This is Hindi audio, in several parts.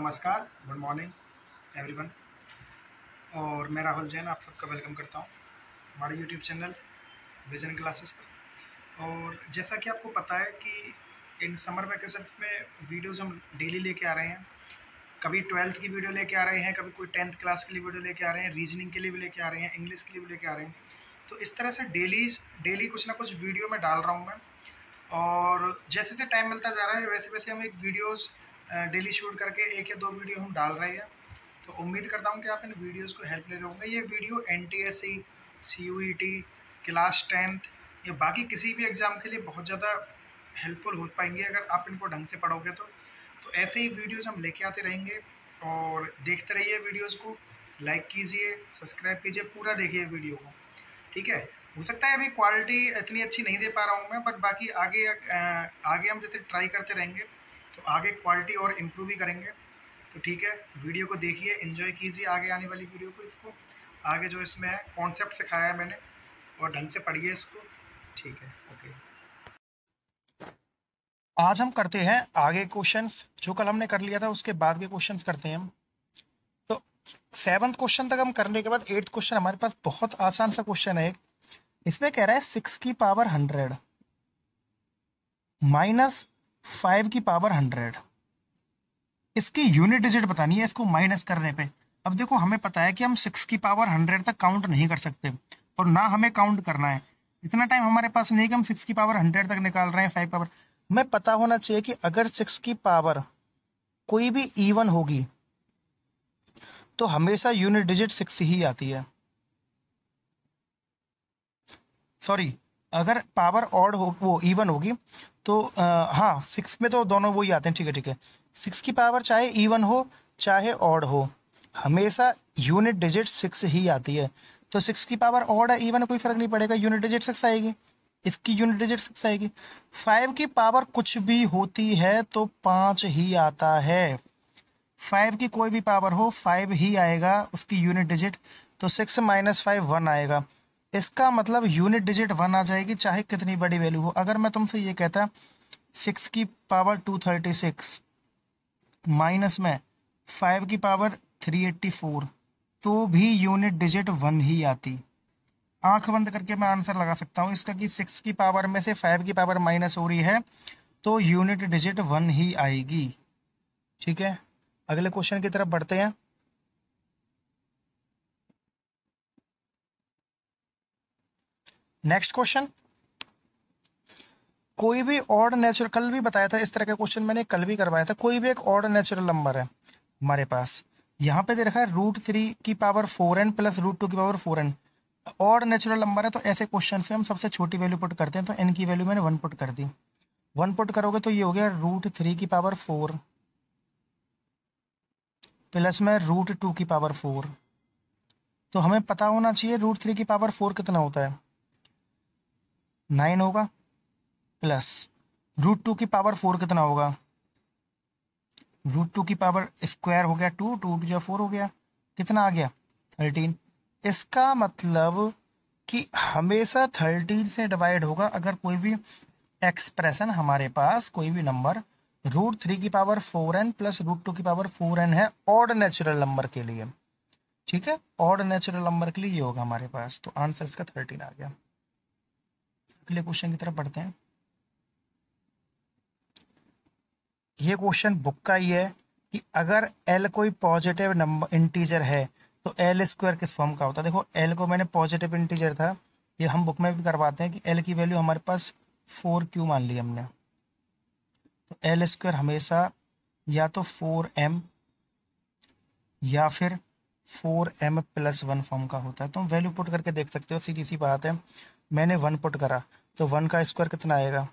नमस्कार, गुड मॉर्निंग एवरीवन। और मैं राहुल जैन आप सबका वेलकम करता हूँ हमारे यूट्यूब चैनल विजन क्लासेस पर। और जैसा कि आपको पता है कि इन समर वैकेशंस में वीडियोज़ हम डेली लेके आ रहे हैं। कभी 12th की वीडियो लेके आ रहे हैं, कभी कोई 10th क्लास के लिए वीडियो लेके आ रहे हैं, रीजनिंग के लिए भी लेके आ रहे हैं, इंग्लिश के लिए भी लेके आ रहे हैं। तो इस तरह से डेली कुछ ना कुछ वीडियो में डाल रहा हूँ मैं। और जैसे जैसे टाइम मिलता जा रहा है वैसे वैसे हम एक वीडियोज़ डेली शूट करके एक या दो वीडियो हम डाल रहे हैं। तो उम्मीद करता हूँ कि आप इन वीडियोज़ को हेल्प ले रहे होंगे। ये video NTSC, CUET, class 10th या बाकी किसी भी एग्ज़ाम के लिए बहुत ज़्यादा हेल्पफुल हो पाएंगे अगर आप इनको ढंग से पढ़ोगे तो ऐसे ही वीडियोज़ हम लेके आते रहेंगे। और देखते रहिए वीडियोज़ को, लाइक कीजिए, सब्सक्राइब कीजिए, पूरा देखिए वीडियो को, ठीक है। हो सकता है अभी क्वालिटी इतनी अच्छी नहीं दे पा रहा हूँ मैं, बट बाकी आगे हम जैसे ट्राई करते रहेंगे तो आगे क्वालिटी और इम्प्रूव भी करेंगे। तो ठीक है, वीडियो को देखिए, एंजॉय कीजिए आगे आने वाली वीडियो को। इसको आगे जो इसमें है कॉन्सेप्ट सिखाया है मैंने, और ढंग से पढ़िए इसको, ठीक है। ओके, आज हम करते हैं आगे क्वेश्चंस। जो कल हमने कर लिया था उसके बाद के क्वेश्चंस करते हैं हम। तो 7th क्वेश्चन तक हम करने के बाद 8th क्वेश्चन हमारे पास बहुत आसान सा क्वेश्चन है। इसमें कह रहा है 6 की पावर 100 माइनस 5 की पावर 100। इसकी यूनिट डिजिट बतानी है इसको माइनस करने पे। अब देखो, हमें पता है कि हम 6 की पावर 100 तक काउंट नहीं कर सकते, और ना हमें काउंट करना है। इतना टाइम हमारे पास नहीं कि हम 6 की पावर 100 तक निकाल रहे हैं 5 पावर। हमें पता होना चाहिए कि अगर 6 की पावर कोई भी इवन होगी तो हमेशा यूनिट डिजिट 6 ही आती है। सॉरी, अगर पावर ऑड हो, वो इवन होगी तो हाँ, 6 में तो दोनों वही आते हैं। ठीक है ठीक है, 6 की पावर चाहे इवन हो चाहे ऑड हो, हमेशा यूनिट डिजिट 6 ही आती है। तो 6 की पावर ऑड है इवन कोई फर्क नहीं पड़ेगा, यूनिट डिजिट 6 आएगी, इसकी यूनिट डिजिट 6 आएगी। 5 की पावर कुछ भी होती है तो 5 ही आता है। 5 की कोई भी पावर हो 5 ही आएगा उसकी यूनिट डिजिट। तो 6 माइनस 5 1 आएगा। इसका मतलब यूनिट डिजिट 1 आ जाएगी चाहे कितनी बड़ी वैल्यू हो। अगर मैं तुमसे ये कहता 6 की पावर 236 माइनस में 5 की पावर 384, तो भी यूनिट डिजिट 1 ही आती। आंख बंद करके मैं आंसर लगा सकता हूँ इसका कि 6 की पावर में से 5 की पावर माइनस हो रही है तो यूनिट डिजिट 1 ही आएगी। ठीक है, अगले क्वेश्चन की तरफ बढ़ते हैं। नेक्स्ट क्वेश्चन, कोई भी ऑड नेचुरल, कल भी बताया था इस तरह का क्वेश्चन मैंने कल भी करवाया था। कोई भी एक ऑड नेचुरल नंबर है हमारे पास, यहाँ पे दे रखा है √3 की पावर 4n प्लस √2 की power 4n। Odd natural number है तो ऐसे क्वेश्चन में हम सबसे छोटी वैल्यू पुट करते हैं। तो n की वैल्यू मैंने 1 पुट कर दी। 1 पुट करोगे तो ये हो गया √3 की पावर 4 प्लस में √2 की पावर 4। तो हमें पता होना चाहिए √3 की पावर 4 कितना होता है, 9 होगा, प्लस √2 की पावर 4 कितना होगा, √2 की पावर स्क्वायर हो गया 2, 2 जो 4 हो गया, कितना आ गया 13। इसका मतलब कि हमेशा 13 से डिवाइड होगा अगर कोई भी एक्सप्रेशन हमारे पास, कोई भी नंबर √3 की पावर 4n प्लस √2 की पावर 4n है ऑड नेचुरल नंबर के लिए। ठीक है, ऑड नेचुरल नंबर के लिए ये होगा हमारे पास। तो आंसर इसका 13 आ गया। अगले क्वेश्चन की तरफ बढ़ते हैं। ये क्वेश्चन बुक का ही है कि अगर एल कोई पॉजिटिव नंबर इंटीजर है तो एल स्क्वायर किस फॉर्म का होता है। देखो, एल को मैंने पॉजिटिव इंटीजर था, ये हम बुक में भी करवाते हैं कि एल की वैल्यू हमारे पास 4q मान ली हमने। तो एल स्क्वायर हमेशा या तो 4m या फिर 4m प्लस 1 फॉर्म का होता है। तुम वैल्यू पुट करके देख सकते हो, सीधी सी बात है। मैंने 1 पुट करा तो 1 का स्क्वायर कितना आएगा,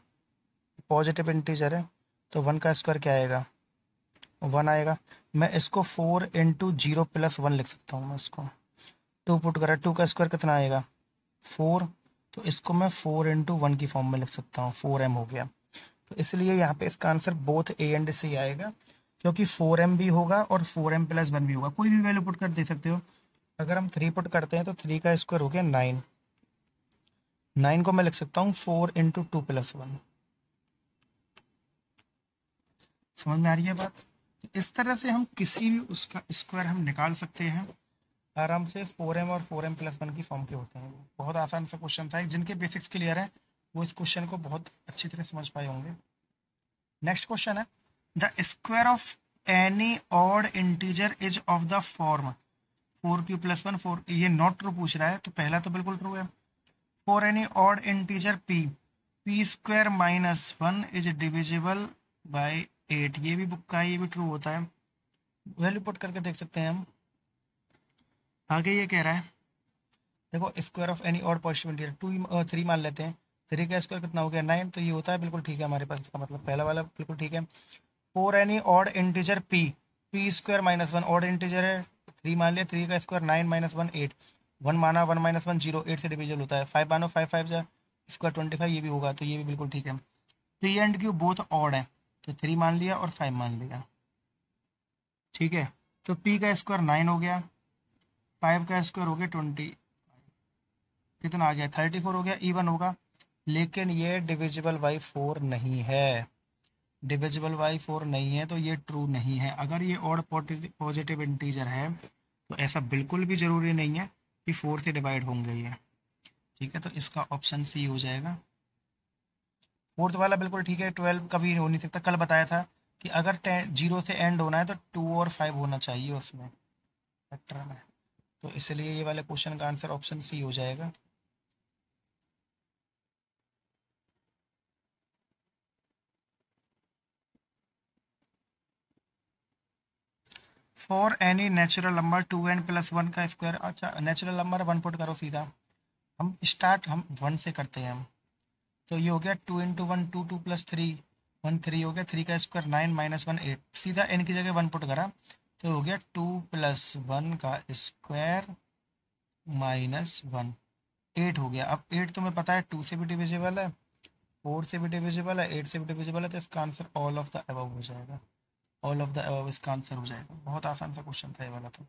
पॉजिटिव इंटीजर है तो 1 का स्क्वायर क्या आएगा, 1 आएगा। मैं इसको 4 इंटू 0 प्लस 1 लिख सकता हूँ। मैं इसको 2 पुट करा, 2 का स्क्वायर कितना आएगा 4, तो इसको मैं 4 इंटू 1 की फॉर्म में लिख सकता हूँ, 4m हो गया। तो इसलिए यहाँ पे इसका आंसर बोथ ए एंड सी आएगा, क्योंकि 4m भी होगा और 4m प्लस 1 भी होगा। कोई भी वैल्यू पुट कर दे सकते हो। अगर हम 3 पुट करते हैं तो 3 का स्क्वायर हो गया 9, 9 को मैं लिख सकता हूँ 4 इंटू 2 प्लस 1। समझ में आ रही है बात। इस तरह से हम किसी भी उसका स्क्वायर हम निकाल सकते हैं आराम से। 4m और 4m+1 की फॉर्म के होते हैं। बहुत आसान सा क्वेश्चन था, जिनके बेसिक्स क्लियर है वो इस क्वेश्चन को बहुत अच्छी तरह समझ पाए होंगे। नेक्स्ट क्वेश्चन है, the square of any odd integer is of the form 4q+1 4। ये नॉट ट्रू पूछ रहा है, तो पहला तो बिल्कुल ट्रू है। For any odd integer p² - 1 is divisible by 8। ये भी बुक का है, ये भी ट्रू होता है। वैल्यू पुट करके देख सकते हैं हम। आगे ये कह रहा है, देखो square of any odd positive integer 3 मान लेते हैं। 3 का स्क्वायर कितना हो गया 9, तो ये होता है बिल्कुल ठीक है हमारे पास। इसका मतलब पहला वाला बिल्कुल ठीक है। For any odd integer p² - 1 odd integer है, 3 मान लिया। 3 का स्क्वायर 9 - 1 8, 1 माना 1 - 1 0, 8 से डिविजल होता है। 5 मानो 5 5 जा स्क्वायर 25, ये भी होगा, तो ये भी बिल्कुल ठीक है। p and q both odd है, तो 3 मान लिया और 5 मान लिया, ठीक है। तो p का स्क्वायर 9 हो गया, 5 का स्क्वायर हो गया 20, कितना आ गया 34 हो गया, इवन होगा। लेकिन ये डिविजिबल बाई 4 नहीं है, डिविजिबल बाई 4 नहीं है, तो ये ट्रू नहीं है। अगर ये ऑड पॉजिटिव इंटीजर है तो ऐसा बिल्कुल भी ज़रूरी नहीं है कि 4 से डिवाइड होंगे ये, ठीक है। तो इसका ऑप्शन सी हो जाएगा। फोर्थ वाला बिल्कुल ठीक है, 12 कभी हो नहीं सकता। कल बताया था कि अगर 0 से एंड होना है तो 2 और 5 होना चाहिए उसमें फैक्टर में, तो इसलिए ये वाले क्वेश्चन का आंसर ऑप्शन सी हो जाएगा। For any natural number 2n+1 का स्क्वायर। अच्छा, नेचुरल नंबर 1 पुट करो सीधा। हम स्टार्ट हम 1 से करते हैं हम, तो ये हो गया 2 × 1 2 2 + 3 1 3 हो गया। 3 का स्क्वायर 9 - 1 8, सीधा n की जगह 1 पुट करा तो हो गया 2 + 1 का स्क्वायर -1 8 हो गया। अब 8 तुम्हें पता है 2 से भी डिविजिबल है, 4 से भी डिविजिबल है, 8 से भी डिविजिबल है, तो इसका answer all of the above हो जाएगा। ऑल ऑफ द अबव इसका आंसर हो जाएगा। बहुत आसान सा क्वेश्चन था ये वाला तो।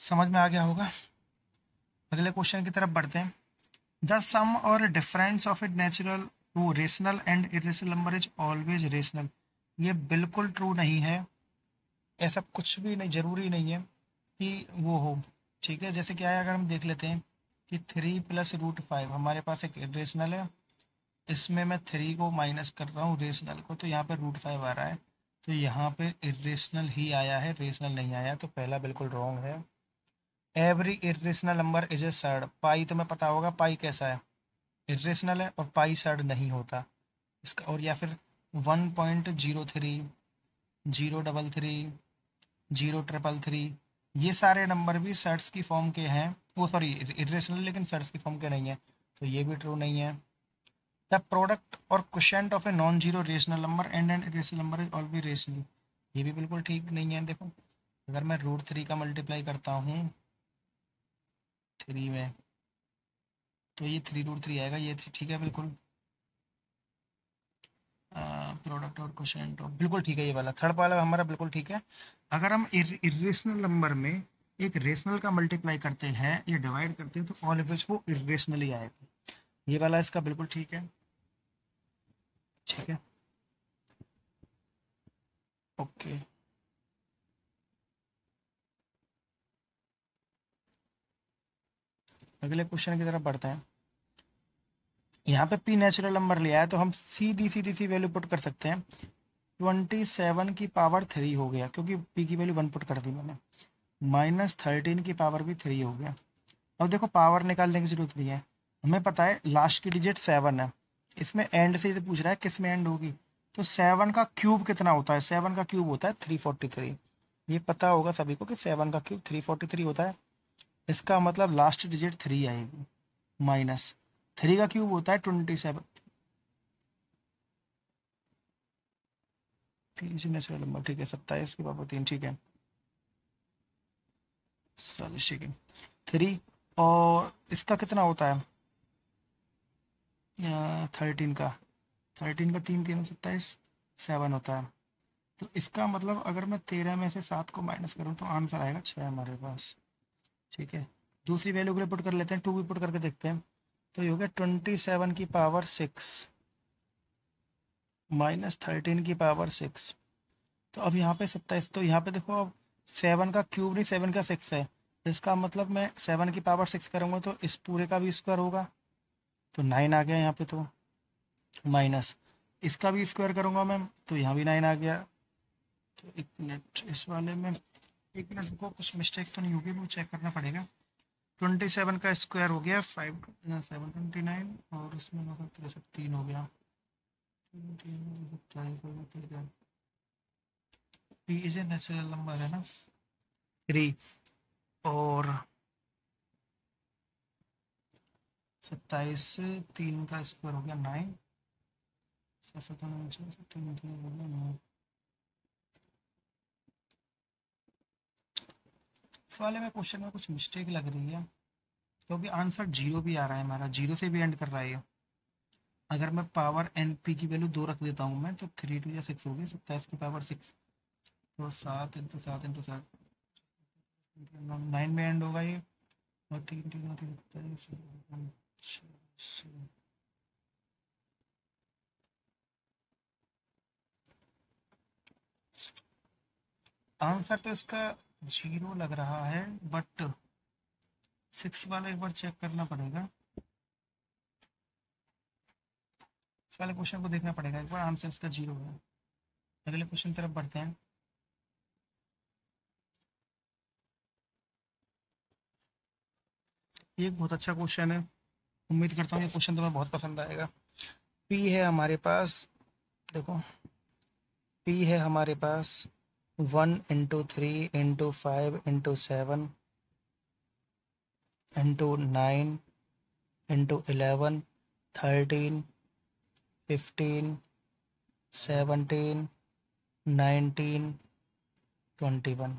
समझ में आ गया होगा। अगले क्वेश्चन की तरफ बढ़ते हैं। द सम और डिफरेंस ऑफ ए नेचुरल वो rational and irrational number is always rational. ये बिल्कुल ट्रू नहीं है, ऐसा कुछ भी नहीं, ज़रूरी नहीं है कि वो हो, ठीक है। जैसे क्या है, अगर हम देख लेते हैं कि 3 + √5 हमारे पास एक रेशनल है, इसमें मैं 3 को माइनस कर रहा हूँ रेशनल को, तो यहाँ पे √5 आ रहा है, तो यहाँ पे इरेशनल ही आया है, रेशनल नहीं आया, तो पहला बिल्कुल रॉन्ग है। Every irrational number is a surd. Pi तुम्हें पता होगा पाई कैसा है, इरेशनल है, और पाई सैड नहीं होता इसका। और या फिर 1.03 033 033 ये सारे नंबर भी सेट्स की फॉर्म के हैं, वो सॉरी इरेशनल, लेकिन सेट्स की फॉर्म के नहीं है, तो ये भी ट्रू नहीं है। द प्रोडक्ट और quotient of a non zero rational number and an irrational number is always rational. ये भी बिल्कुल ठीक नहीं है। देखो, अगर मैं √3 का मल्टीप्लाई करता हूँ 3 में, तो ये 3√3 आएगा, ये ठीक है बिल्कुल। प्रोडक्ट और क्वोशिएंट बिल्कुल ठीक है, ये वाला थर्ड वाला हमारा बिल्कुल ठीक है। अगर हम इरेशनल नंबर में एक रेशनल का मल्टीप्लाई करते हैं या डिवाइड करते हैं, तो ऑलवेज वो इरेशनल ही आएगा। ये वाला इसका बिल्कुल ठीक है, ठीक है, ओके। अगले क्वेश्चन की तरफ बढ़ते हैं। यहाँ पे पी नेचुरल नंबर लिया है, तो हम सीधी सीधी सी वैल्यू पुट कर सकते हैं। 27 की पावर 3 हो गया, क्योंकि पी की वैल्यू 1 पुट कर दी मैंने। -13 की पावर भी 3 हो गया। अब देखो, पावर निकालने की जरूरत नहीं है, हमें पता है लास्ट की डिजिट 7 है। इसमें एंड से पूछ रहा है किस में एंड होगी, तो 7 का क्यूब कितना होता है? 7 का क्यूब होता है 343। ये पता होगा सभी को कि 7 का क्यूब 343 होता है। इसका मतलब लास्ट डिजिट 3 आएगी, माइनस 3 का क्यूब होता है 27। नेचुरल नंबर ठीक है, 27 की पावर 3, ठीक है, चलो ठीक है। 3 और इसका कितना होता है 13 का, 13 का 3 3 27 7 होता है। तो इसका मतलब अगर मैं 13 में से 7 को माइनस करूँ तो आंसर आएगा 6 हमारे पास, ठीक है। दूसरी वैल्यू को पुट कर लेते हैं, 2 भी पुट करके देखते हैं, तो ये हो गया 27 की पावर 6 -13 की पावर 6। तो अब यहाँ पे 27, तो यहाँ पे देखो अब 7 का क्यूब नहीं, 7 का 6 है, इसका मतलब मैं 7 की पावर 6 करूँगा तो इस पूरे का भी स्क्वायर होगा, तो 9 आ गया यहाँ पे। तो माइनस इसका भी स्क्वायर करूँगा मैं, तो यहाँ भी 9 आ गया। तो 1 मिनट इस वाले में, 1 मिनट को कुछ मिस्टेक तो नहीं होगी, वो चेक करना पड़ेगा। 27 का स्क्वायर हो गया 729, और उसमें मतलब 3 हो गया। P is a natural number है ना, 3, और 27 3 का स्क्वायर हो गया 9, 3 हो गया 9। इस वाले में क्वेश्चन में कुछ मिस्टेक लग रही है, क्योंकि आंसर 0 भी आ रहा है, हमारा 0 से भी एंड कर रहा है ये। अगर मैं पावर एन पी की वैल्यू 2 रख देता हूँ मैं, तो 3 2 या 6 हो गई, 27 की पावर 6, तो 7 × 7 × 7 9 में एंड होगा ये, और 3 आंसर तो इसका 0 लग रहा है, बट 6 वाला एक बार चेक करना पड़ेगा, इस वाले क्वेश्चन को देखना पड़ेगा एक बार। आंसर इसका 0 है। अगले क्वेश्चन तरफ बढ़ते हैं। ये एक बहुत अच्छा क्वेश्चन है, उम्मीद करता हूँ ये क्वेश्चन तुम्हें बहुत पसंद आएगा। पी है हमारे पास, देखो पी है हमारे पास 1 × 3 × 5 × 7 × 9 × 11 13 15 17 19 21,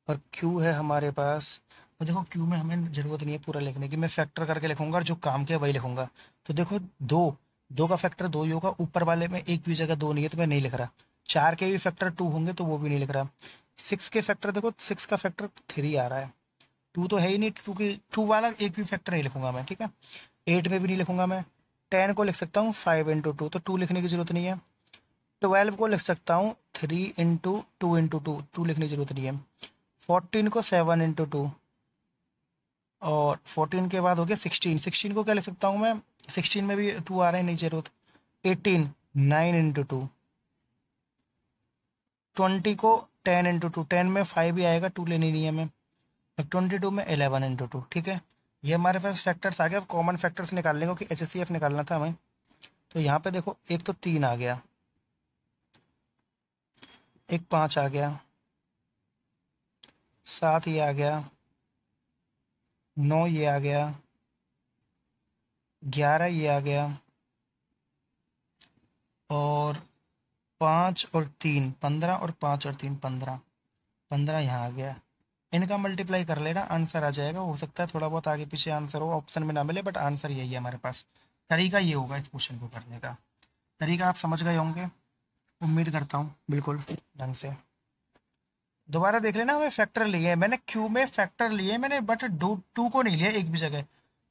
और क्यू है हमारे पास। और देखो क्यू में हमें ज़रूरत नहीं है पूरा लिखने की, मैं फैक्टर करके लिखूंगा, और जो काम के वही लिखूंगा। तो देखो दो का फैक्टर 2 ही होगा, ऊपर वाले में एक भी जगह 2 नहीं है, तो मैं नहीं लिख रहा। 4 के भी फैक्टर 2 होंगे, तो वो भी नहीं लिख रहा। 6 के फैक्टर, देखो 6 का फैक्टर 3 आ रहा है, 2 तो है ही नहीं, 2 वाला एक भी फैक्टर नहीं लिखूंगा मैं, ठीक है। 8 में भी नहीं लिखूंगा मैं। 10 को लिख सकता हूँ 5 × 2, तो 2 लिखने की जरूरत नहीं है। 12 को लिख सकता हूँ 3 × 2 × 2, 2 लिखने की जरूरत नहीं है। 14 को 7 × 2, और 14 के बाद हो गया 16, 16 को क्या लिख सकता हूँ मैं, 16 में भी 2 आ रहे हैं, नहीं जरूरत। 18 9 × 2, 20 को 10 × 2, 10 में 5 ही आएगा, 2 लेनी नहीं है हमें। 22 में 11 × 2, ठीक है। ये हमारे पास फैक्टर्स आ गया। अब कॉमन फैक्टर्स निकालने को, कि HCF निकालना था हमें, तो यहाँ पे देखो एक तो 3 आ गया, एक 5 आ गया, 7 ये आ गया, 9 ये आ गया, 11 ये आ गया, और 5 और 3 15, और 5 और 3 15, 15 यहाँ आ गया। इनका मल्टीप्लाई कर लेना, आंसर आ जाएगा। हो सकता है थोड़ा बहुत आगे पीछे आंसर हो, ऑप्शन में ना मिले, बट आंसर यही है हमारे पास। तरीका ये होगा इस क्वेश्चन को करने का। तरीका आप समझ गए होंगे, उम्मीद करता हूँ बिल्कुल ढंग से। दोबारा देख लेना, हमें फैक्टर लिए मैंने, क्यू में फैक्टर लिए मैंने, बट 2 को नहीं लिया एक भी जगह।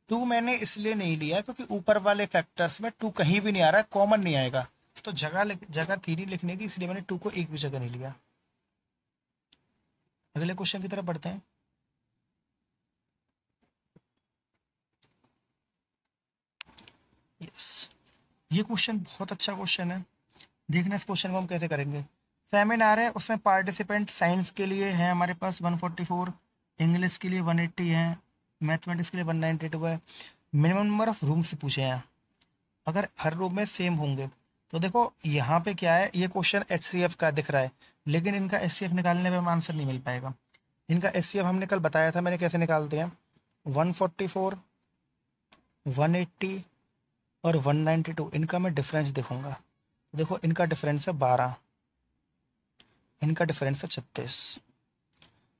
2 मैंने इसलिए नहीं लिया क्योंकि ऊपर वाले फैक्टर्स में 2 कहीं भी नहीं आ रहा है, कॉमन नहीं आएगा, तो जगह थी नहीं लिखने की, इसलिए मैंने 2 को एक भी जगह नहीं लिया। अगले क्वेश्चन की तरफ बढ़ते हैं। यस, ये क्वेश्चन बहुत अच्छा क्वेश्चन है। देखना इस क्वेश्चन को हम कैसे करेंगे। सेमिनार है, उसमें पार्टिसिपेंट साइंस के लिए है हमारे पास 144, इंग्लिश के लिए 180 है, मैथमेटिक्स के लिए 192 है। मिनिमम नंबर ऑफ रूम से पूछे हैं, अगर हर रूम में सेम होंगे, तो देखो यहाँ पे क्या है, ये क्वेश्चन HCF का दिख रहा है, लेकिन इनका HCF निकालने में आंसर नहीं मिल पाएगा। इनका HCF हमने कल बताया था, मैंने कैसे निकालते हैं। 144, 180 और 192, इनका मैं डिफरेंस देखूंगा। देखो इनका डिफरेंस है 12, इनका डिफरेंस है 36,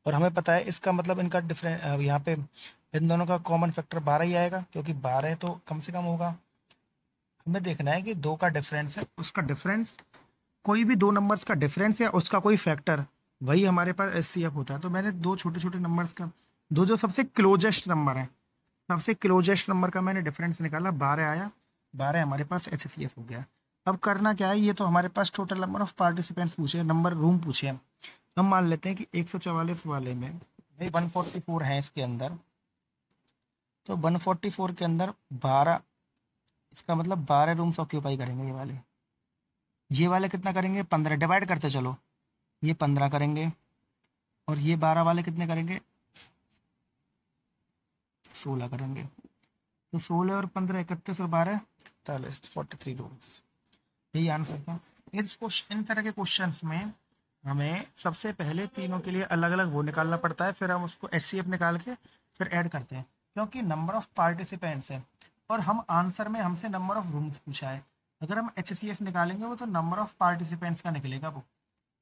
और हमें पता है इसका मतलब इनका डिफरेंस, यहाँ पे इन दोनों का कॉमन फैक्टर 12 ही आएगा, क्योंकि 12 तो कम से कम होगा। हमें देखना है कि 2 का डिफरेंस है, उसका डिफरेंस, कोई भी 2 नंबर्स का डिफरेंस या उसका कोई फैक्टर, वही हमारे पास HCF होता है। तो मैंने 2 छोटे छोटे नंबर्स का, 2 जो सबसे क्लोजेस्ट नंबर है, सबसे क्लोजेस्ट नंबर का मैंने डिफरेंस निकाला, 12 आया, 12 हमारे पास HCF हो गया। अब करना क्या है, ये तो हमारे पास टोटल नंबर ऑफ पार्टिसिपेंट्स पूछे, नंबर रूम पूछे हैं। हम मान लेते हैं कि 144 वाले में भाई 144 है इसके अंदर, तो 144 के अंदर 12, इसका मतलब 12 रूम्स ऑक्यूपाई करेंगे ये वाले। ये वाले कितना करेंगे, 15, डिवाइड करते चलो, ये 15 करेंगे और ये 12 वाले कितने करेंगे, 16 करेंगे। तो 16 और 15, 31 और 12, 43, 43 रूम्स, यही आंसर था। इस क्वेश्चन, इन तरह के क्वेश्चंस में हमें सबसे पहले तीनों के लिए अलग अलग वो निकालना पड़ता है, फिर हम उसको एचसीएफ निकाल के फिर ऐड करते हैं, क्योंकि नंबर ऑफ पार्टिसिपेंट्स है और हम आंसर में हमसे नंबर ऑफ रूम्स पूछा है। अगर हम एचसीएफ निकालेंगे वो तो नंबर ऑफ पार्टिसिपेंट्स का निकलेगा वो,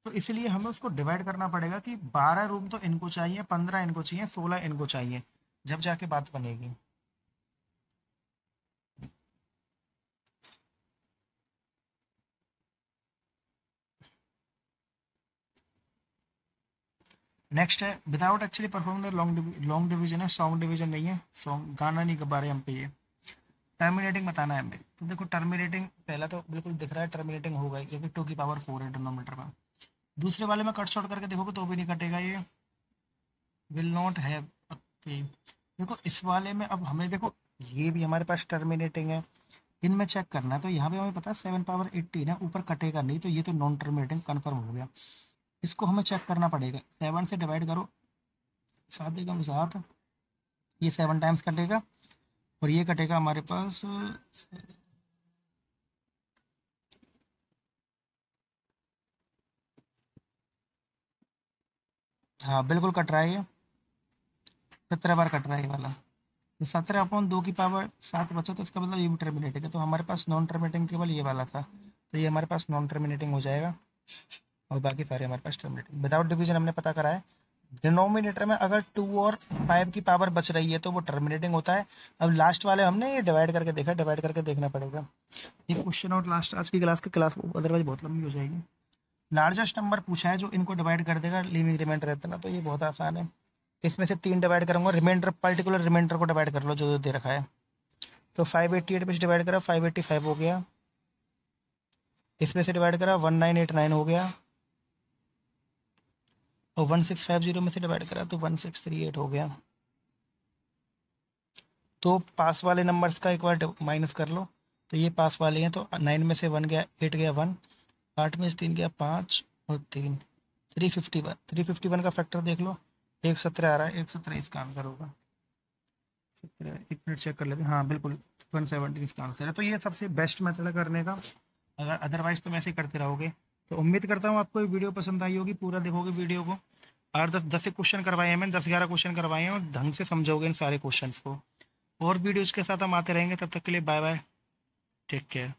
तो इसलिए हमें उसको डिवाइड करना पड़ेगा कि 12 रूम तो इनको चाहिए, 15 इनको चाहिए, 16 इनको चाहिए, जब जाके बात बनेगी। नेक्स्ट है without actually perform the long division है, सॉन्ग डिवीजन नहीं है, सॉन्ग गाना नहीं गा रहे हम पे, ये टर्मिनेटिंग बताना है हमें। तो देखो टर्मिनेटिंग पहला तो बिल्कुल दिख रहा है, टर्मिनेटिंग होगा क्योंकि 2 की पावर 4 है डिनोमीटर में। दूसरे वाले में कट शॉर्ट करके देखोगे तो भी नहीं कटेगा, ये विल नॉट हैव, ओके। देखो इस वाले में अब हमें देखो ये भी हमारे पास टर्मिनेटिंग है, इनमें चेक करना है, तो यहाँ पे हमें पता है 7 पावर 18 है, ऊपर कटेगा नहीं, तो ये तो नॉन टर्मिनेटिंग कन्फर्म हो गया। इसको हमें चेक करना पड़ेगा, 7 से डिवाइड करो, 7 देगा 7, ये 7 टाइम्स कटेगा और ये कटेगा हमारे पास, हाँ बिल्कुल कट रहा है ये, 17 बार कट रहा है ये वाला। तो 17/2 की पावर 7 बचा, तो इसका मतलब ये भी टर्मिनेटिंग है, तो हमारे पास नॉन टर्मिनेटिंग केवल ये वाला था, तो ये हमारे पास नॉन टर्मिनेटिंग हो जाएगा और बाकी सारे हमारे पास टर्मिनेटिंग। विदाउट डिवीजन हमने पता करा है, डिनोमिनेटर में अगर 2 और 5 की पावर बच रही है तो वो टर्मिनेटिंग होता है। अब लास्ट वाले हमने ये डिवाइड करके देखा, डिवाइड करके देखना पड़ेगा ये क्वेश्चन, और लास्ट आज की क्लास अदरवाइज बहुत लंबी हो जाएगी। लार्जेस्ट नंबर पूछा है जो इनको डिवाइड कर देगा, लिविंग रिमाइंडर रहता है ना, तो ये बहुत आसान है। इसमें से 3 डिवाइड करूँगा, रिमाइंडर पर्टिकुलर रिमाइंडर को डिवाइड कर लो जो दे रखा है। तो 588 में से डिवाइड करा 585 हो गया, इसमें से डिवाइड करा 1989 हो गया, और 1650 में से डिवाइड करा तो 1638 हो गया। तो पास वाले नंबर्स का एक बार माइनस कर लो, तो ये पास वाले हैं, तो 9 में से 1 गया, 8 गया 1, 8 में से 3 गया 5 और 3, 351, 351 का फैक्टर देख लो, 117 आ रहा है, 117 इसका आंसर होगा। 17, एक मिनट चेक कर लेते हैं, हाँ बिल्कुल 117 इसका आंसर है। तो ये सबसे बेस्ट मेथड है करने का, अगर अदरवाइज तुम ऐसे ही करते रहोगे। तो उम्मीद करता हूँ आपको ये वीडियो पसंद आई होगी, पूरा देखोगे वीडियो को। 8-10 से क्वेश्चन करवाए हैं मैंने, 10-11 क्वेश्चन करवाए हैं, और ढंग से समझोगे इन सारे क्वेश्चन को। और वीडियोज़ के साथ हम आते रहेंगे, तब तक के लिए बाय बाय, टेक केयर।